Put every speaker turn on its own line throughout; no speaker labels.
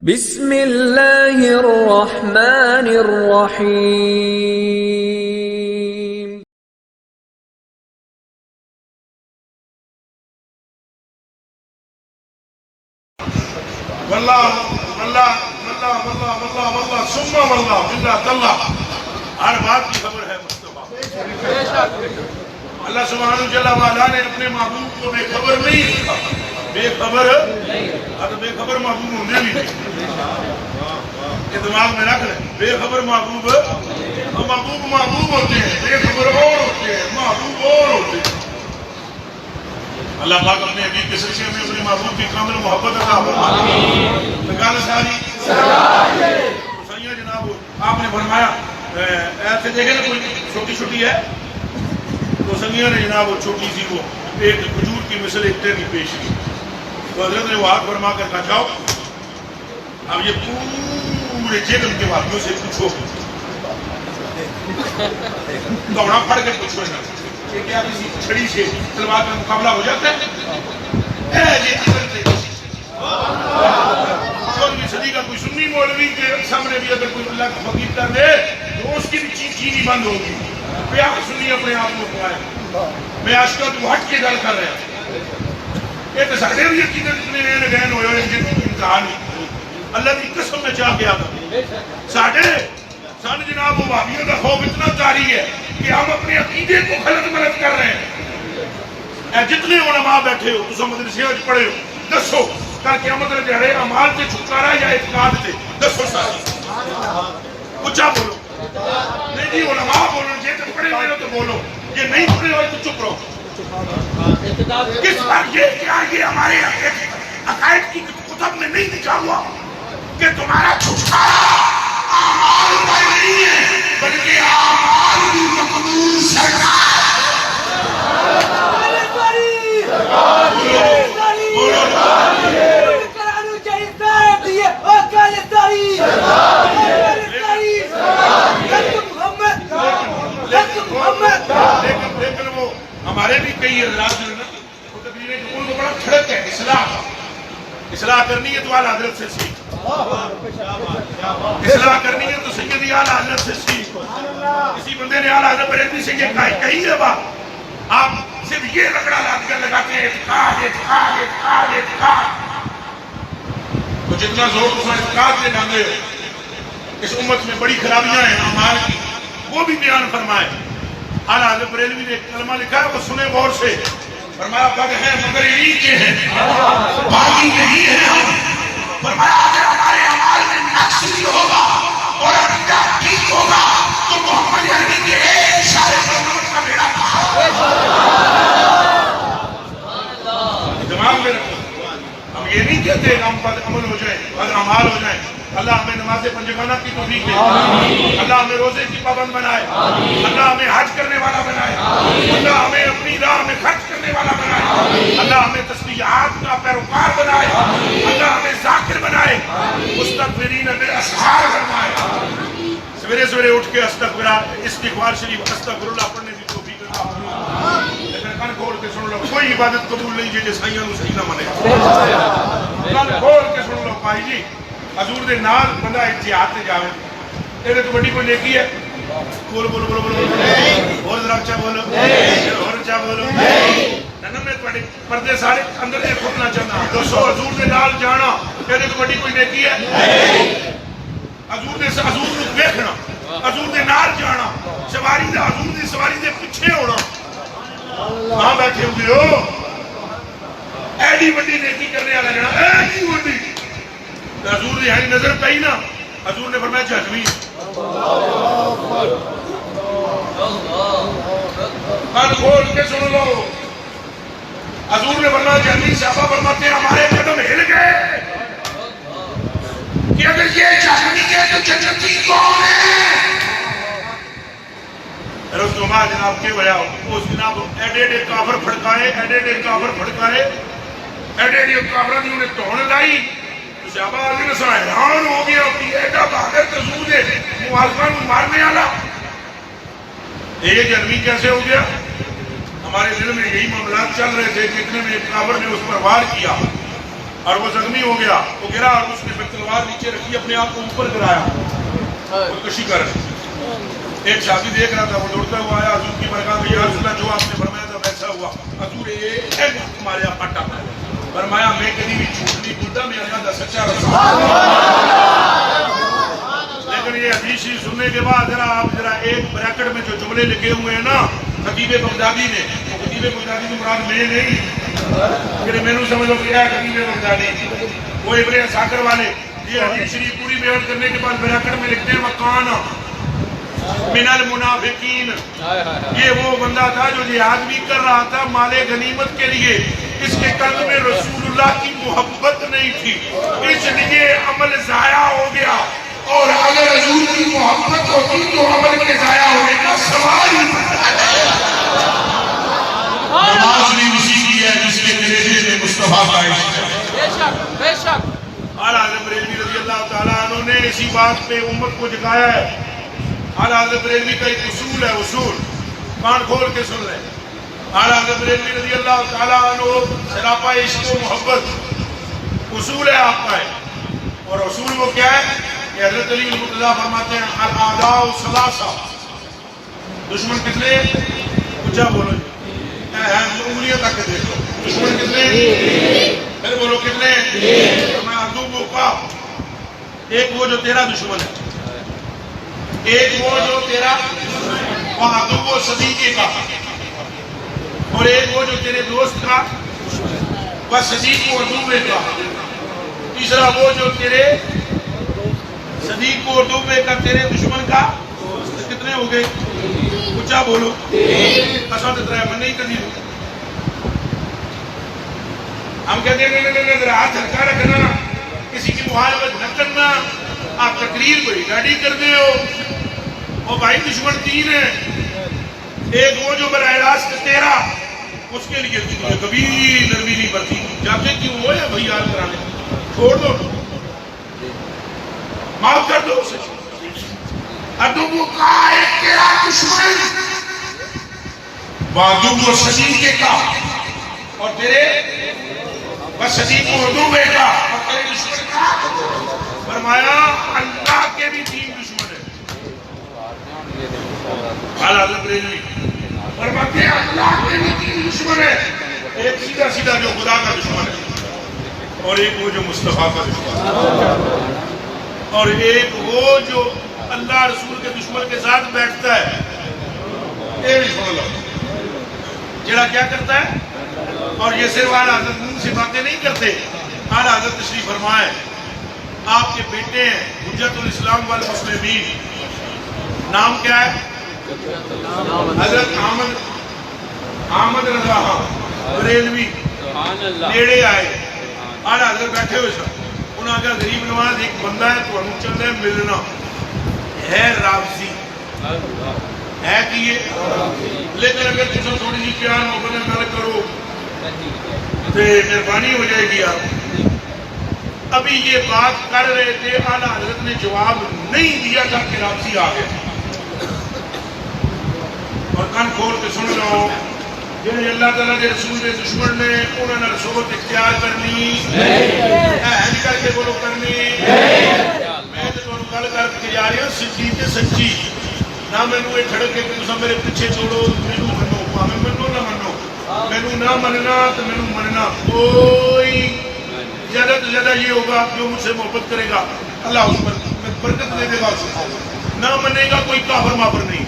بسم اللہ الرحمن الرحیم۔
واللہ واللہ واللہ واللہ واللہ واللہ ثم واللہ باللہ تاللہ، ہر بات کی خبر ہے مصطفیٰ۔ اللہ سبحانہ جل وعلا نے اپنے محبوب کو بے خبر نہیں رکھا، بے خبر بے خبر محبوب ہونے بھی نہیں، یہ دماغ میں رکھ لیں۔ بے خبر محبوب محبوب ہوتے ہیں، بے خبر اور ہوتے ہیں، محبوب اور ہوتے ہیں۔ اللہ پاک اپنے حبیب کے سلسلے میں اپنے محبوب کی کامل محبت عطا فرمائے۔ لگا ساری سیاں جناب، آپ نے فرمایا ایسے دیکھیں نا کوئی چھوٹی چھوٹی ہے تو سنگیاں نے جناب وہ چھوٹی سی وہ ایک کھجور کی مثل ایک ٹہنی پیش کی، تو حضرت نے وہ ہاتھ فرما کر کہا جاؤ اب یہ پورے جیدم کے واقعوں سے پوچھو، دوڑا پھڑ کے پوچھو نا کہ کیا کسی چھڑی سے تلوار کا مقابلہ ہو جاتا ہے؟ چودہویں صدی کا کوئی سنی مولوی کے سامنے بھی اگر کوئی اللہ کا فقیر کر دے تو اس کی بھی چینی بند ہوگی۔ پیار سنی اپنے آپ کو پائے، میں عاشقہ تو ہٹ کے گل کر رہا ہوں۔ یہ تو ساڑھے بھی عقیدت اتنے رہنے گہن ہوئے ہیں جن کی کہانی اللہ کی قسم میں چاہ گیا تھا۔ ساڑھے جناب وہ وہابیوں کا خوف اتنا طاری ہے کہ ہم اپنے عقیدے کو غلط کر رہے ہیں۔ اے جتنے علماء بیٹھے ہو تسا مدرسے وچ پڑھے ہو، دسو کل قیامت دے دہاڑے اعمال تے چھٹکارا یا اعتقاد تے؟ دسو ساری اونچا بولو۔ نہیں جی علماء بولو، جے تم پڑھے ہوئے ہو تو بولو، یہ نہیں پڑھے ہوئے تو چپ رہو۔ کس پر یہ کیا یہ ہمارے عقائد کی کتب میں نہیں لکھا ہوا کہ تمہارا چھٹکارا اعمال پر نہیں ہے بلکہ اعمال بھی مقبول سرکار۔ لیکن وہ ہمارے بھی کئی حضرات جو ہے نا وہ تقریریں ان کو بڑا کھڑک ہے، اصلاح کرنی ہے تو اعلیٰ حضرت سے سیکھ، اصلاح کرنی ہے تو سیدی اعلیٰ حضرت سے سیکھ۔ کسی بندے نے اعلیٰ حضرت بریلوی سے یہ کہی ہے بات، آپ صرف یہ رگڑا لاد کر لگاتے ہیں اعتقاد اعتقاد اعتقاد اعتقاد، تو جتنا زور اس اعتقاد سے ڈالے ہو اس امت میں بڑی خرابیاں ہیں اعمال کی، وہ بھی بیان فرمائے۔ اعلیٰ حضرت بریلوی نے ایک کلمہ لکھا ہے، وہ سنے غور سے، فرمایا بد ہیں مگر انہی کے ہیں، باقی نہیں ہیں ہم۔ فرمایا اگر ہمارے اعمال میں نقص بھی ہوگا اور عقیدہ ٹھیک ہوگا تو محمد عربی کے ایک اشارے پر امت کا بیڑا پار۔ دماغ میں رکھو، ہم یہ نہیں کہتے ہم بد عمل ہو جائیں، بد اعمال ہو جائیں۔ اللہ ہمیں نماز پنجگانہ کی توفیق دے، اللہ ہمیں روزے کی پابند بنائے، اللہ ہمیں حج کرنے والا بنائے، اللہ ہمیں اپنی راہ میں خرچ کرنے والا بنائے، اللہ ہمیں تسبیحات کا پیروکار بنائے، اللہ ہمیں ذاکر بنائے، مستغفرین بالاسحار فرمائے۔ سویرے سویرے اٹھ کے استغفار شریف استغفر اللہ پڑھنے کی توفیق عطا فرمائے۔ لیکن کان کھول کے سن لو، کوئی عبادت قبول نہیں جی سائیاں نو صحیح نہ منے۔ کان کھول کے سن لو بھائی جی، حضور دے نال بندہ اتحاد تے جاوے ایدے تو بڑی کوئی نیکی ہے؟ بولو بولو بولو بولو اور ذرا اچھا بولو اور اچھا بولو۔ نہ میں تواڈے پردے سارے اندر دے کھٹنا چاہنا، دسو حضور دے نال جانا ایدے تو بڑی کوئی نیکی ہے؟ حضور نو ویکھنا، حضور دے نال جانا، سواری دا حضور دی سواری دے پیچھے ہونا، کہاں بیٹھے ہوئے ہو؟ ایڈی بڑی نیکی کرنے والا جنا ایڈی بڑی حضور نے ہری نظر پئی نا، حضور نے فرمایا جہنمی۔ کان کھول کے سن لو، حضور نے فرمایا جہنمی۔ صحابہ فرماتے ہیں ہمارے قدم ہل گئے کہ اگر یہ جہنمی ہے تو جنتی کون ہے؟ رسول اللہ جناب کے وجہ اس جناب ایڈے ایڈے کافر پھڑکائے، ایڈے ایڈے کافر پھڑکائے، ایڈے ایڈے کافروں نے انہیں توڑ لائی۔ صحابہ آدھے نے حیران ہو گیا کہ ایڈا بہادر حضور دے مخالفاں کو مارنے والا یہ جہنمی کیسے ہو گیا؟ ہمارے دل میں یہی معاملات چل رہے تھے کہ اتنے میں ایک کافر نے اس پر وار کیا، اور وہ زخمی ہو گیا، وہ گرا اور اس نے تلوار نیچے رکھی، اپنے آپ کو اوپر گرایا، خودکشی کر رہے. ایک شادی دیکھ رہا تھا، وہ دوڑتا ہوا آیا حضور کی برکات میں، یا رسول اللہ جو آپ نے فرمایا تھا ویسا ہوا. حضور تمہارے آپ پٹا فرمایا میں کبھی بھی جھوٹ نہیں بولتا، میں اللہ کا سچا رسول. لیکن یہ حدیث سننے کے بعد ذرا ایک بریکٹ میں جو جملے لکھے ہوئے ہیں نا خطیب بغدادی نے، وہ خطیب بغدادی کی مراد میں نہیں، کہ میں نے سمجھو کیا ہے خطیب بغدادی، وہ ابن عساکر والے. یہ حدیث شریف پوری بیان کرنے کے بعد بریکٹ میں لکھتے ہیں وکان من المنافقین. یہ وہ بندہ تھا جو جہاد بھی کر رہا تھا مال غنیمت کے لیے، اس کے قلب میں رسول اللہ کی محبت نہیں تھی، اس لیے عمل ضائع ہو گیا. اور اگر حضور کی محبت ہوتی تو عمل کے ضائع ہونے کا سوال ہی نماز بھی اسی کی ہے جس کے کلیجے میں مصطفیٰ کا عشق ہے. بے شک بے شک. اعلیٰ حضرت بریلوی رضی اللہ تعالیٰ عنہ نے اسی بات پہ امت کو جگایا ہے. اعلیٰ حضرت بریلوی کا ایک اصول ہے، اصول کان کھول کے سن لیں. اعلیٰ حضرت بریلوی رضی اللہ تعالیٰ عنہ سراپا عشق و محبت اصول ہے آپ کا ہے. اور اصول وہ کیا ہے کہ حضرت علی المرتضیٰ فرماتے ہیں الاعداء ثلاثہ. دشمن کتنے؟ اونچا بولو جی، انگلیاں تک کے دیکھو. دشمن کتنے؟ پھر بولو کتنے؟ میں عدو کا ایک وہ جو تیرا دشمن ہے، ایک وہ جو تیرا عدو صدیقے کا، اور ایک وہ جو تیرے دوست کا و صدیق و عدو کا، تیسرا وہ جو تیرے صدیق و عدو کا تیرے دشمن کا. کتنے ہو گئے؟ اونچا بولو. اسد اترا ہے میں نہیں کدی. ہم کہتے ہیں نہیں ہاتھ ہلکا رکھنا، کسی کی مخالفت نہ کرنا. آپ تقریر کو ریگارڈی کر دے ہو. اور بھائی دشمن تین ہے، ایک وہ جو براہ راست تیرا، اس کے لیے کبھی نرمی نہیں برتی. جاتے کیوں ہو یا بھائی یاد کرانے، چھوڑ دو، معاف کر دو اسے. عدو کا ایک تیرا دشمن وعدو صدیقے کا، اور تیرے صدیق و عدو کا، اور تیرے دشمن کا. فرمایا اللہ کے بھی تین دشمن ہیں. اعلیٰ حضرت بریلوی فرماتے ہیں اللہ کے بھی تین دشمن ہیں. ایک سیدھا سیدھا جو خدا کا دشمن ہے، اور ایک وہ جو مصطفیٰ کا دشمن ہے، اور ایک وہ جو اللہ رسول کے دشمن کے ساتھ بیٹھتا ہے. یہ بھی سن لو جڑا کیا کرتا ہے. اور یہ صرف اعلیٰ حضرت منہ سے باتیں نہیں کرتے. اعلیٰ حضرت تشریف فرمائے آپ کے بیٹے ہیں حجت الاسلام والمسلمین. نام کیا ہے؟ حضرت احمد رضا بریلوی. نیڑے آئے، اعلیٰ حضرت بیٹھے ہوئے سر. انہوں نے کہا غریب نواز ایک بندہ ہے تو ہم چل رہے ہیں ملنا ہے. رابطی ہے کہ یہ، لیکن اگر تم تھوڑی سی پیار محبت گل کرو تو مہربانی ہو جائے گی. آپ ابھی یہ بات کر رہے تھے، اعلیٰ حضرت نے جواب نہیں دیا تھا کہ رابطی آ گیا. اور کان کھول کے سن لو، جنہیں اللہ تعالیٰ کے رسول کے دشمن نے انہوں نے صحبت اختیار کرنی ہے کر کے بولو کرنی. میں تو گل کر کے جا رہی ہوں سچی تے سچی. نہ مینوں یہ کھڑک کے تساں میرے پیچھے چھوڑو، مینوں منو، بھاویں منو نہ منو، مینوں نہ مننا تو مینوں مننا. کوئی زیادہ تو زیادہ یہ ہوگا جو مجھ سے محبت کرے گا اللہ اس پر برکت دے دے گا. نہ منے گا کوئی کافر مافر نہیں.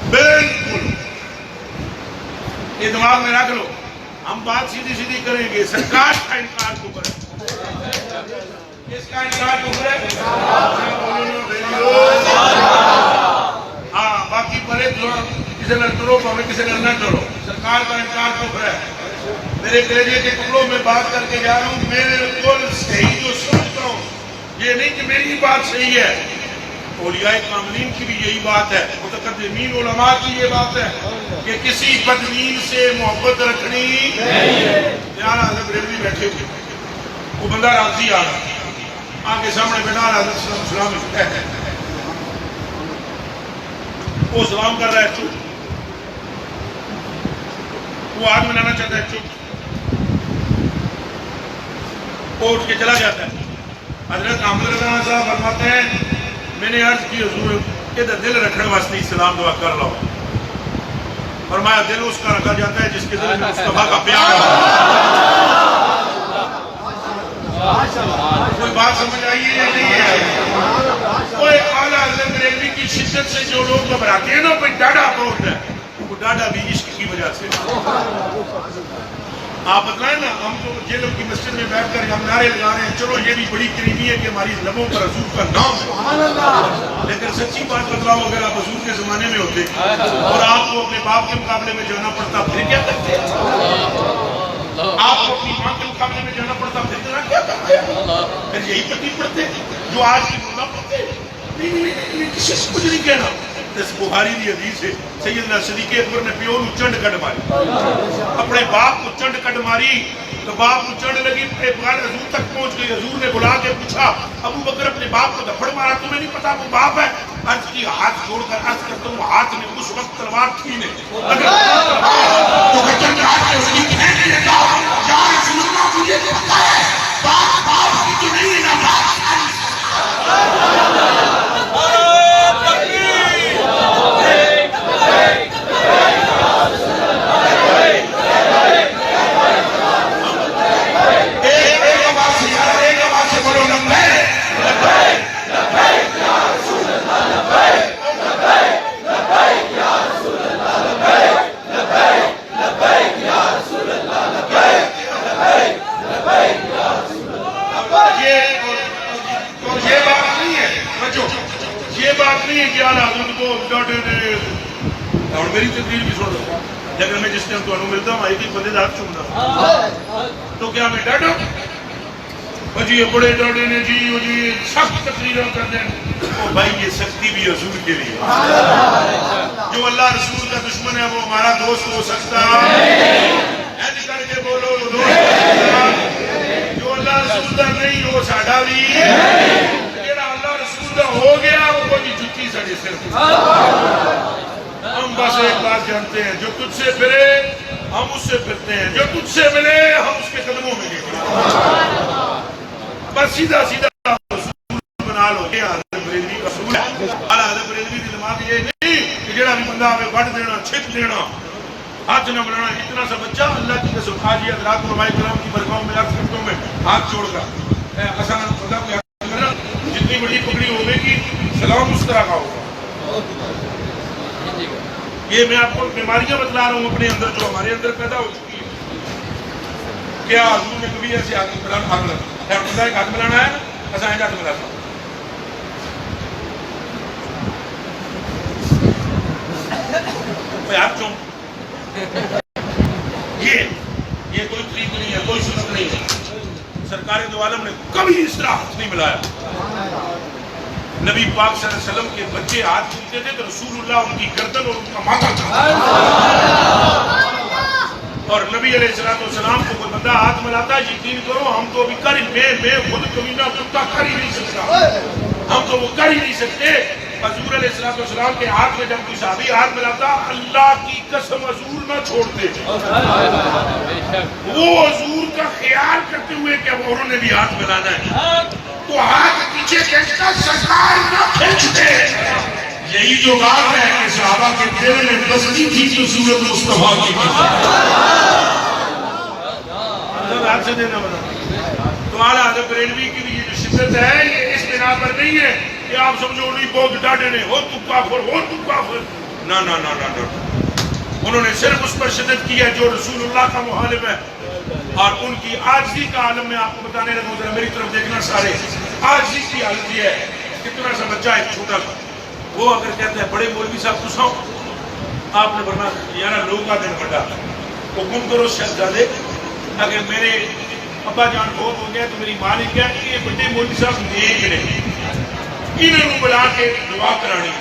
بالکل یہ دماغ میں رکھ لو. ہم بات سیدھی سیدھی کریں گے. سرکار کا انکار کو کریں، اس کا انکار کو کریں. ہاں باقی پڑے کسی نے ڈرو پاوے کسی نے نہ ڈرو. سرکار کا انکار کو کریں. میرے کلیجے کے ٹکڑوں میں بات کر کے جا رہا ہوں. بالکل صحیح جو سمجھتا ہوں، یہ نہیں کہ میری بات صحیح ہے. اولیاء کاملین کی بھی یہی بات ہے، متقدمین علماء کی یہ بات ہے کہ کسی بدنین سے محبت رکھنی نہیں. اعلیٰ حضرت بریلوی بیٹھے ہوئے، وہ بندہ راضی آ رہا آگے سامنے بیٹھا. اعلیٰ حضرت سلام وہ سلام کر رہا ہے، چپ. وہ ہاتھ ملانا چاہتا ہے، چپ. وہ اٹھ کے چلا جاتا ہے. حضرت احمد رضا صاحب فرماتے ہیں میں نے عرض کی حضور کہ دل رکھنے واسطے سلام دعا کر لو. فرمایا دل اس کا رکھا جاتا ہے جس کے دل میں مصطفیٰ کا پیار ہو. کوئی بات سمجھ آئیے یا نہیں ہے؟ کوئی اعلیٰ حضرت بریلوی کی شدت سے جو لوگ گھبراتے ہیں نا کوئی ڈاڈا بہت ہے وہ ڈاڈا بھی عشق کی وجہ سے. آپ بتلائیں نا ہم تو جیلوں کی مسجد میں بیٹھ کر ہم نعرے لگا رہے ہیں چلو یہ بھی بڑی کریمی ہے کہ ہماری لبوں پر حضور کا نام ہے. لیکن سچی بات بتلاؤ اگر آپ حضور کے زمانے میں ہوتے اور آپ کو اپنے باپ کے مقابلے میں جانا پڑتا پھر کیا کرتے؟ آپ کو اپنی ماں کے مقابلے میں جانا پڑتا پھر کیا کرتے؟ پھر یہی پٹی پڑتے جو آج کی ملا پڑتے. نہیں کسی سے کچھ نہیں کہنا. بخاری دی حدیث ہے سیدنا صدیق اکبر نے پیو نو چنڈ کٹ ماری اپنے باپ کو چنڈ کٹ ماری تو باپ کو چنڈ لگی بغیر حضور تک پہنچ گئی. حضور نے بلا کے پوچھا ابو بکر اپنے باپ کو دھپڑ مارا تمہیں نہیں پتا وہ باپ ہے؟ عرض کی ہاتھ جوڑ کر عرض کرتا ہوں ہاتھ میں اس وقت تلوار تھی نہیں اگر تو چنڈ ہاتھ میں صدیق نے کہا یا رسول اللہ مجھے پتا ہے باپ باپ کی تو نہیں ہے نا. اور میری تقریر بھی سن لو لیکن میں جس ٹائم تو ملتا ہوں ایک ہی بندے دار چنتا تو کیا میں ڈاٹا جی یہ بڑے ڈاڈے نے جی سخت تقریریں کر دیں او بھائی یہ سختی بھی حضور کے لیے. جو اللہ رسول کا دشمن ہے وہ ہمارا دوست ہو سکتا ایسے کر کے بولو جو اللہ رسول کا نہیں ہو ساڈا بھی جڑا اللہ رسول کا ہو گیا وہ کوئی جتی سڑے سر. ہم بس ایک بات جانتے ہیں جو تجھ سے پھرے ہم اس سے پھرتے ہیں جو تجھ سے ملے ہم اس کے قدموں میں گئے. بس سیدھا سیدھا رسول بنا لو. یہ حضرت بریلوی کا رسول ہے. حضرت بریلوی کی دماغ یہ نہیں کہ جڑا بھی بندہ ہمیں وڈ دینا چھت دینا ہاتھ نہ بلانا. اتنا سا بچہ اللہ کی قسم آج حضرات علماء کرام کی برکاؤں میں لاکھ سکتوں میں ہاتھ چھوڑ کر آسان خدا کو یاد کرنا جتنی بڑی پگڑی ہوگی کی سلام اس طرح کا ہوگا. یہ میں آپ کو بیماریاں بتلا رہا ہوں اپنے اندر جو ہمارے اندر پیدا ہو چکی ہے. کیا حضور نے کبھی ایسے ہاتھ ملانا ایک ہاتھ ملانا ہے ایسا ہے ہاتھ ملانا آپ چوں یہ کوئی طریق نہیں ہے کوئی سنت نہیں ہے. سرکار دو عالم نے کبھی اس طرح ہاتھ نہیں ملایا. نبی پاک صلی اللہ علیہ وسلم کے بچے ہاتھ ملتے تھے تو رسول اللہ ان کی گردن اور ان کا ماتھا تھا. اور نبی علیہ السلام کو کوئی بندہ ہاتھ ملاتا ہے یقین کرو ہم تو ابھی میں خود کبھی نہ کتا کر ہی نہیں سکتا. ہم تو وہ کر ہی نہیں سکتے. حضور علیہ السلام کے ہاتھ میں جب کوئی صحابی ہاتھ ملاتا اللہ کی قسم حضور نہ چھوڑتے وہ حضور کا خیال کرتے ہوئے کہ اب اوروں نے بھی ہاتھ ملانا ہے تو ہاتھ پیچھے کھینچتا سرکار نہ کھینچتے. یہی جو بات ہے کہ صحابہ کے دل میں بستی تھی جو صورت مصطفیٰ کی ہاتھ سے دینا بنا. تمہارا حضرت بریلوی کی یہ جو شدت ہے یہ اس بنا پر نہیں ہے کہ آپ سمجھو نہیں بہت ڈاٹے نے ہو تم کافر نہ انہوں نے صرف اس پر شدت کی ہے جو رسول اللہ کا مخالف ہے. اور ان کی عاجزی کا عالم میں آپ کو بتانے لگوں ذرا میری طرف دیکھنا سارے. عاجزی کی حالت یہ ہے کتنا سا بچہ ہے چھوٹا سا وہ اگر کہتے ہیں بڑے مولوی صاحب تو سو آپ نے بڑھنا یارا لوگ کا دن بڑھا حکم کرو شہزادے اگر میرے ابا جان بہت ہو گیا تو میری ماں نے کیا کہ یہ بڑے مولوی صاحب نیک نہیں انہوں بلا کے دعا کرانی.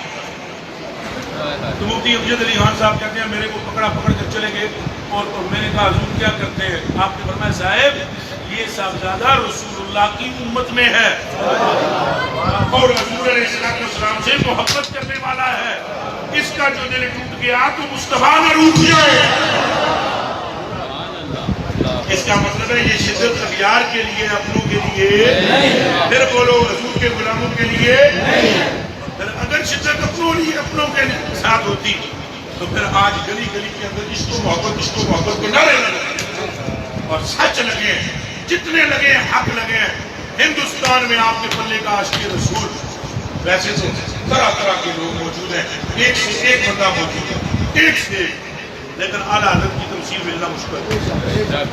تو مفتی امجد علی خان صاحب کہتے ہیں میرے کو پکڑ کر چلے گئے اور میں نے کہا حضور کیا کرتے ہیں؟ آپ نے فرمایا صاحب یہ صاحبزادہ رسول اللہ کی امت میں ہے اور حضور علیہ السلام سے محبت کرنے والا ہے. اس کا جو دل ٹوٹ گیا تو مصطفیٰ نہ روٹ جائے. اس کا مطلب ہے یہ شدت اغیار کے لیے، اپنوں کے لیے، پھر بولو رسول کے غلاموں کے لیے، پھر اگر شدت اپنوں کے ساتھ ہوتی تو پھر آج گلی گلی کے اندر عشق و محبت کے نعرے لگے اور سچ لگے، جتنے لگے حق لگے۔ ہندوستان میں آپ کے پلے کا عاشق رسول، ویسے تو طرح طرح کے لوگ موجود ہیں، ایک سے ایک بندہ موجود ہے، ایک سے ایک، لیکن اعلیٰ حضرت کی تمثیل ملنا مشکل ہے۔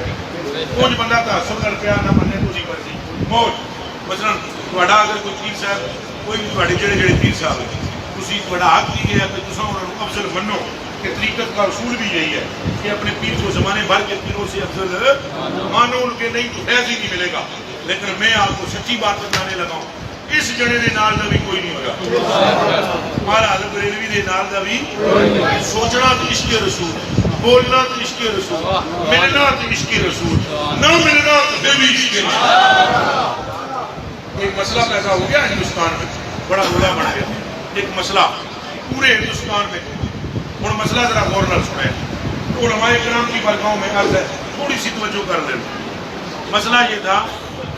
کچھ بندہ تعصب کر پیا نہ مننے تو نہیں مرضی موج مثلا تھوڑا اگر کوئی پیر صاحب کوئی بھی تھوڑے جڑے پیر صاحب ہیں تسی تھوڑا حق کی گیا کہ تساں انہاں نوں افضل منو کہ طریقت کا اصول بھی یہی ہے کہ اپنے پیر کو زمانے بھر کے پیروں سے افضل مانو، ان کے نہیں تو فیض ہی نہیں ملے گا۔ لیکن میں آپ کو سچی بات بتانے لگا ہوں، اس جڑے دے نال دا بھی کوئی نہیں ہوگا، ہمارا حضرت بریلوی دے نال دا بھی سوچنا تو عشق رسول، بولنا تو عشق رسول، ملنا تو عشق رسول، نہ ملنا تو پھر بھی عشق رسول۔ ایک مسئلہ پیدا ہو گیا ہندوستان میں، بڑا رولا بڑھ گیا ایک مسئلہ پورے ہندوستان میں۔ اور مسئلہ ذرا غور نہ سنیں، علماء کرام کی بارگاہوں میں عرض ہے، تھوڑی سی توجہ کر لیں۔ مسئلہ یہ تھا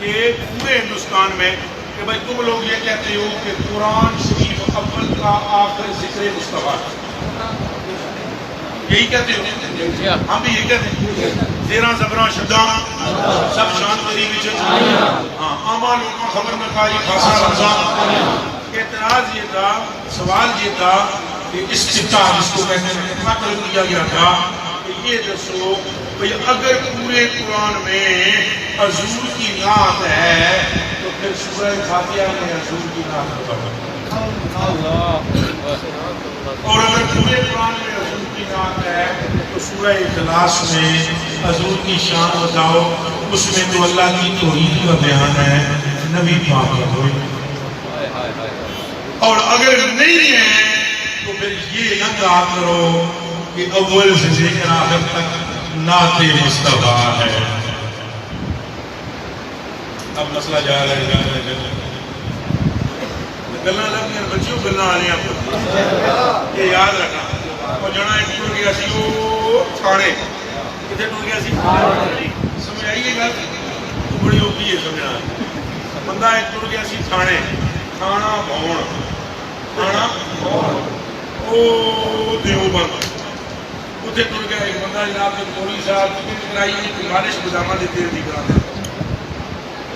کہ پورے ہندوستان میں کہ بھائی تم لوگ یہ کہتے ہو کہ قرآن شریف اول کا آخر ذکر مصطفیٰ، یہی کہتے ہو، ہم بھی یہی کہتے ہیں، زیرہ زبراں شدہ سب شان تری وچ، ہاں آما لوگوں خبر میں کاری خاصا رمضان۔ اعتراض یہ تھا، سوال یہ تھا کہ استفتاء جس کو کہتے ہیں مطلب کیا گیا تھا کہ یہ دسو بھئی اگر پورے قرآن میں حضور کی نعت ہے تو پھر سورہ فاتحہ میں حضور کی نعت بتاؤ، اور اگر پورے قرآن میں حضور کی نعت ہے تو سورہ اخلاص میں حضور کی شان بتاؤ، اس میں تو اللہ کی توحید کا بیان ہے، نبی پاک کا توحید، اور اگر نہیں ہے تو پھر یہ نہ کہا کرو کہ اول سے لے کر آخر تک نعت مصطفیٰ ہے۔ اب مسئلہ جا رہا ہے گلنا لگ گیا بچیوں، گلنا آ رہے ہیں، یہ یاد رکھنا۔ اور جانا ایک ٹوٹ گیا سی وہ تھانے، کتنے ٹوٹ گیا سی؟ سمجھ آئیے گا، بڑی اوپی ہے سمجھنا۔ بندہ ایک ٹوٹ گیا سی تھانے، تھانا بھون، تھانا او دیوبند، اتنے ٹر گیا ایک بندہ جناب کے مولوی صاحب کی کرائی مالش بادامہ دے تیل دی کرا دے،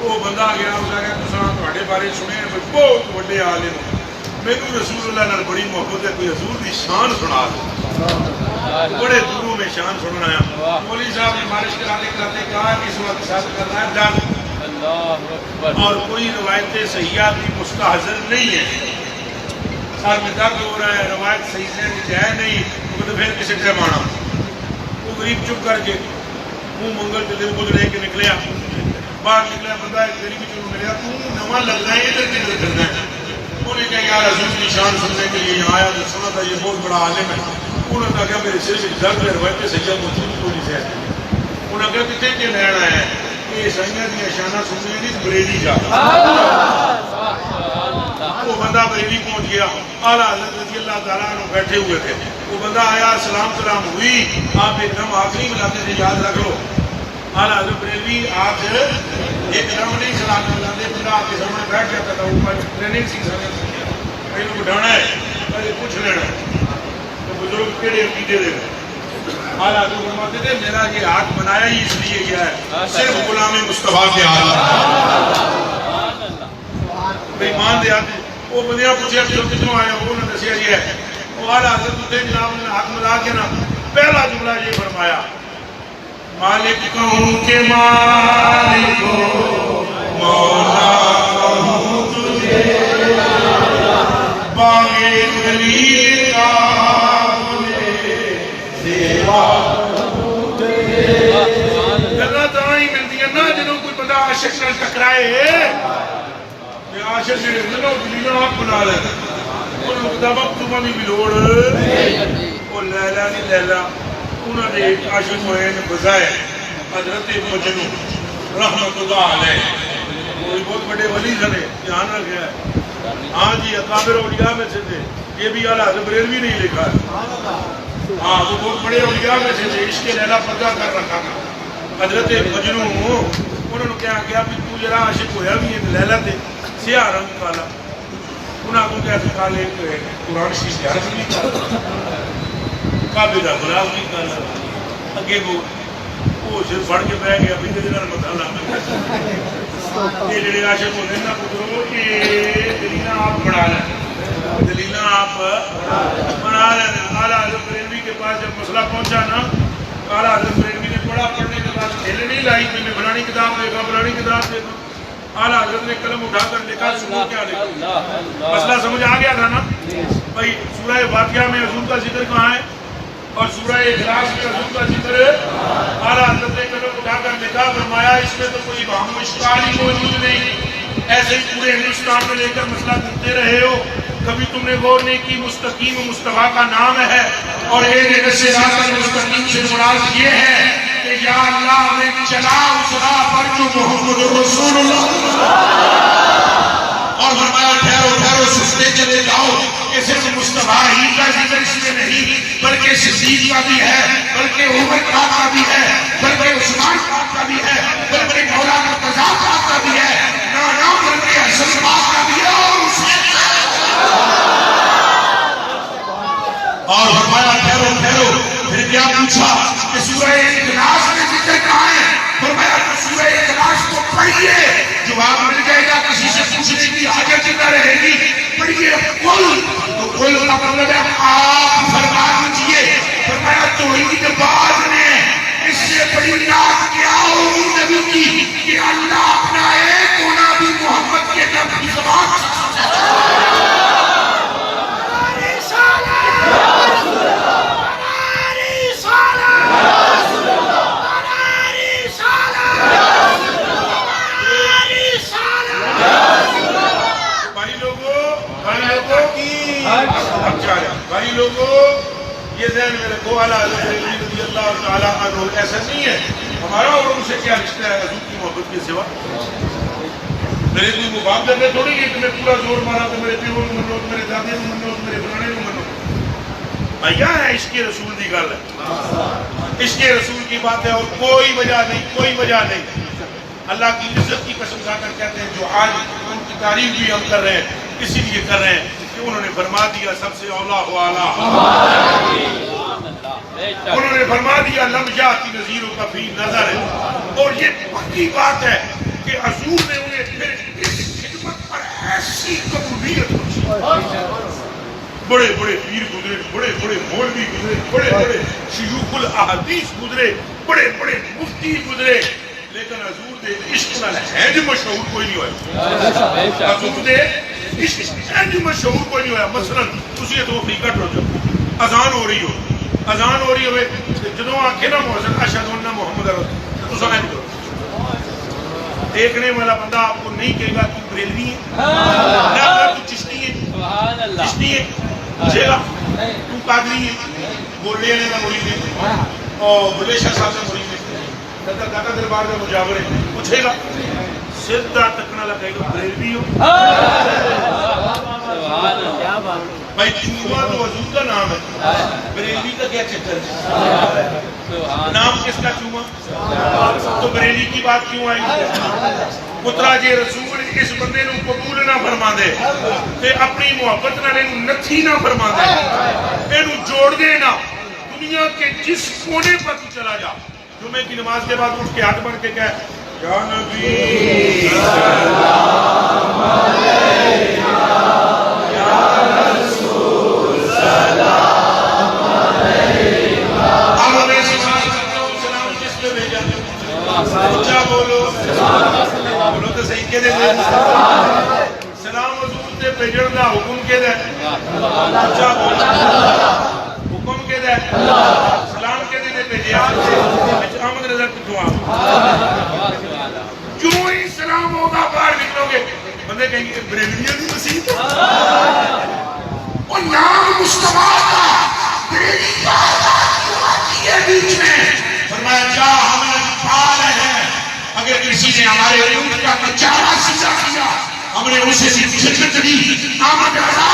وہ بندہ گیا اس آگیا تساں تواڈے بارے سنے بہت بڑے عالم، مینوں رسول اللہ نال بڑی محبت ہے، کوئی حضور دی شان سنا دے۔ بڑے دوروں میں شان سننا آیا، مولوی صاحب نے مالش کراتے کراتے کہا کہ اس وقت ساتھ کرنا ہے درد، اور کوئی روایت صحیحہ بھی مستحضر نہیں ہے، سر میں درد ہو رہا ہے، روایت صحیح سے ہے نہیں، تو پھر کسی سے مانا۔ وہ غریب چپ کر کے منہ منگل کے دن گزرے کے نکلیا، باہر نکلا بندہ ایک غریب چپ ملیا، تو نواں لگتا ہے ادھر کدھر کرنا ہے؟ انہوں نے کہا یار حضور کی شان سننے کے لیے یہاں آیا تو سنا تھا یہ بہت بڑا عالم ہے۔ انہوں نے کہا میرے سر میں درد ہے، روایت صحیح موجود کوئی نہیں ہے۔ انہوں نے کہا کتنے کے لینا ہے کہ سائیاں دی شانہ سننے نہیں بریلی جا۔ وہ بندہ بریلی پہنچ گیا، اعلیٰ حضرت رضی اللہ تعالیٰ عنہ بیٹھے ہوئے تھے، وہ بندہ آیا، سلام سلام ہوئی، آپ ایک دم آخری ملاتے تھے، یاد رکھ لو اعلیٰ حضرت بریلوی آپ ایک دم نہیں سلام ملاتے، بندہ آپ کے سامنے بیٹھ جاتا تھا، اوپر ٹریننگ سی سمجھ کو ڈانا ہے، پہلے پوچھ لینا ہے تو بزرگ کیڑے عقیدے دے اعلیٰ حضرت فرماتے تھے میرا یہ ہاتھ بنایا ہی اس لیے گیا ہے صرف غلام مصطفیٰ کے ہاتھ ایمان دے آتے۔ وہ بندیاں پوچھیا کہ کتنوں آئے ہو، انہوں نے دسیا یہ ہے، وہ اعلیٰ حضرت اتنے جناب نے ہاتھ ملا کے نا پہلا جملہ یہ فرمایا، مالک کہوں کہ مالک ہو، مولا کہوں تجھے، باغِ خلیل کا مجھے سیوا کہوں تجھے۔ گلہ تاں ہی ملتی ہے نا جنہوں کوئی بندہ عاشق نال ٹکرائے، عاشق جڑے دلوں دلیاں آپ بنا لے، انہوں نے وقت تو بھی لوڑ، وہ لیلا نہیں لیلا، انہوں نے ایک عاشق ہوئے نے بزائے حضرت مجنو رحمت اللہ علیہ، وہ بہت بڑے ولی تھے، دھیان رکھا ہے، ہاں جی اکابر اولیاء میں سے تھے، یہ بھی اعلیٰ حضرت بریلوی نہیں لکھا ہے، ہاں وہ بہت بڑے اولیاء میں سے تھے، عشق لیلا پردہ کر رکھا تھا، حضرت مجنو انہوں نے کیا کیا بھی تو جرا عاشق ہویا بھی ہے لیلا تے سیاہ رنگ کالا انہاں کو کیا سکھال ایک قرآن شریف سیاہ رنگ بھی کالا کعبے دا غلاف بھی کالا اگے وہ صرف پڑھ کے بہ گیا بھی جنہاں مطالعہ یہ جڑے عاشق ہوتے ہیں نا پترو یہ دلیلاں آپ بڑھا لیں دلیلاں آپ بنا لیں اعلیٰ حضرت بریلوی کے پاس جب مسئلہ پہنچا نا اعلیٰ حضرت بریلوی نے پڑھا پڑھنے کے بعد ہل نہیں لائی کہ میں فلانی کتاب دے گا فلانی کتاب دے گا اعلیٰ حضرت نے قلم اٹھا کر لکھا سنو کیا لکھا مسئلہ سمجھ آ گیا تھا نا بھائی سورہ فاتحہ میں حضور کا ذکر کہاں ہے اور سورہ اخلاص میں حضور کا ذکر ہے اعلیٰ حضرت نے قلم اٹھا کر لکھا فرمایا اس میں تو کوئی بہم اشکال ہی موجود نہیں ایسے ہی پورے ہندوستان میں لے کر مسئلہ کرتے رہے ہو کبھی تم نے غور نہیں کی مستقیم مصطفیٰ کا نام ہے اور ایک صراط المستقیم سے مراد یہ ہے کہ یا اللہ ہمیں چلا اس راہ پر جو محمد رسول اللہ اور فرمایا ٹھہرو ٹھہرو سستے چلے جاؤ کہ صرف مصطفیٰ ہی کا ذکر اس میں نہیں بلکہ صدیق کا بھی ہے بلکہ عمر کا بھی ہے بلکہ عثمان کا بھی ہے بلکہ مولانا قضا کا بھی ہے نہ بلکہ حسن کا بھی ہے اور فرمایا ٹھہرو ٹھہرو پھر کیا پوچھا کہ سورہ اخلاص میں ذکر کہاں ہے فرمایا کہ سورہ اخلاص کو پڑھیے جواب مل جائے گا کسی سے پوچھنے کی حاجت نہ رہے گی پڑھیے قل تو قل کا مطلب ہے آپ فرما دیجیے فرمایا توحید باز نے اس سے بڑی نعت کیا ہوگی نبی کی کہ اللہ اپنا ایک ہونا بھی محمد کے نام کی زبان بھائی لوگوں یہ ذہن میں رکھو اعلیٰ حضرت بریلوی رضی اللہ تعالیٰ عنہ ایسا نہیں ہے ہمارا اور ان سے کیا رشتہ ہے حضور کی محبت کے سوا میرے کوئی مقابلہ میں تھوڑی ہے کہ میں پورا زور مارا تو میرے پیو نو منو میرے دادے نو منو میرے فلانے نو منو بھیا ہے عشق رسول دی گل ہے عشق رسول کی بات ہے اور کوئی وجہ نہیں اللہ کی عزت کی قسم کھا کر کہتے ہیں جو آج ان کی تعریف بھی ہم کر رہے ہیں اسی لیے کر رہے ہیں کہ انہوں نے فرما دیا سب سے اولا و اعلیٰ انہوں نے فرما دیا لم یاتی نذیر کا فی نظر ہے اور یہ پکی بات ہے کہ حضور نے انہیں پھر اس خدمت پر ایسی قبولیت بخشی بڑے بڑے پیر گزرے بڑے بڑے مولوی گزرے بڑے بڑے شیوخ الاحادیث گزرے بڑے بڑے مفتی گزرے لیکن حضور دے عشق نال ہے جو مشہور کوئی نہیں ہویا حضور دے عشق ہے جو مشہور کوئی نہیں ہویا مثلا تسی یہ تو فریقہ ٹر جاؤ اذان ہو رہی ہوئے جدوں آنکھیں نہ مؤذن اشہد ان محمد رسول تو سمجھ کرو دیکھنے والا بندہ آپ کو نہیں کہے گا تو بریلوی ہے نہ تو چشتی ہے پوچھے گا تو قادری ہے بولے نے نہ مرید ہے اور بلے شاہ صاحب سے مرید ہے دادا دربار میں مجاور ہے پوچھے گا سیدھا تکنا لگے گا بریلوی ہو بھائی چوما تو حضور کا نام ہے بریلوی کا کیا چکر ہے نام کس کا چوما تو بریلی کی بات کیوں آئی پترا جے رسول اس بندے نو قبول نہ فرما دے تے اپنی محبت نہ نتھی نہ فرما دے اینو جوڑ دے نہ دنیا کے جس کونے پر تو چلا جا جمعے کی نماز کے بعد اٹھ کے ہاتھ بن کے کہے یا نبی سلام علیکہ یا رسول سلام علیکہ اب ہمیں سلام کس پہ بھیجا اچھا بولو تو صحیح کے دے سلام حضور تے بھیجن دا حکم کے دے اچھا بولو حکم کے دے سلام کے دے بھیجیا احمد رضا کتوں آپ جو ہی سلام ہوگا باہر نکلو گے بندے کہیں گے بریلویوں کی مسیح اور نام مصطفیٰ کا بریلویہ آتی ہے بیچ میں فرمایا کیا ہم پا رہے ہیں اگر کسی نے ہمارے اونٹ کا چارہ سیدھا کیا ہم نے اسے جنت دی احمد رضا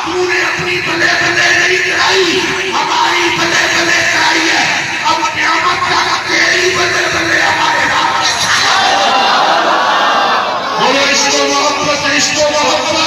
تو نے اپنی بلے بلے نہیں کرائی ہماری بلے بلے کرائی ہے اب قیامت تک تیری بلے بلے عشق و محبت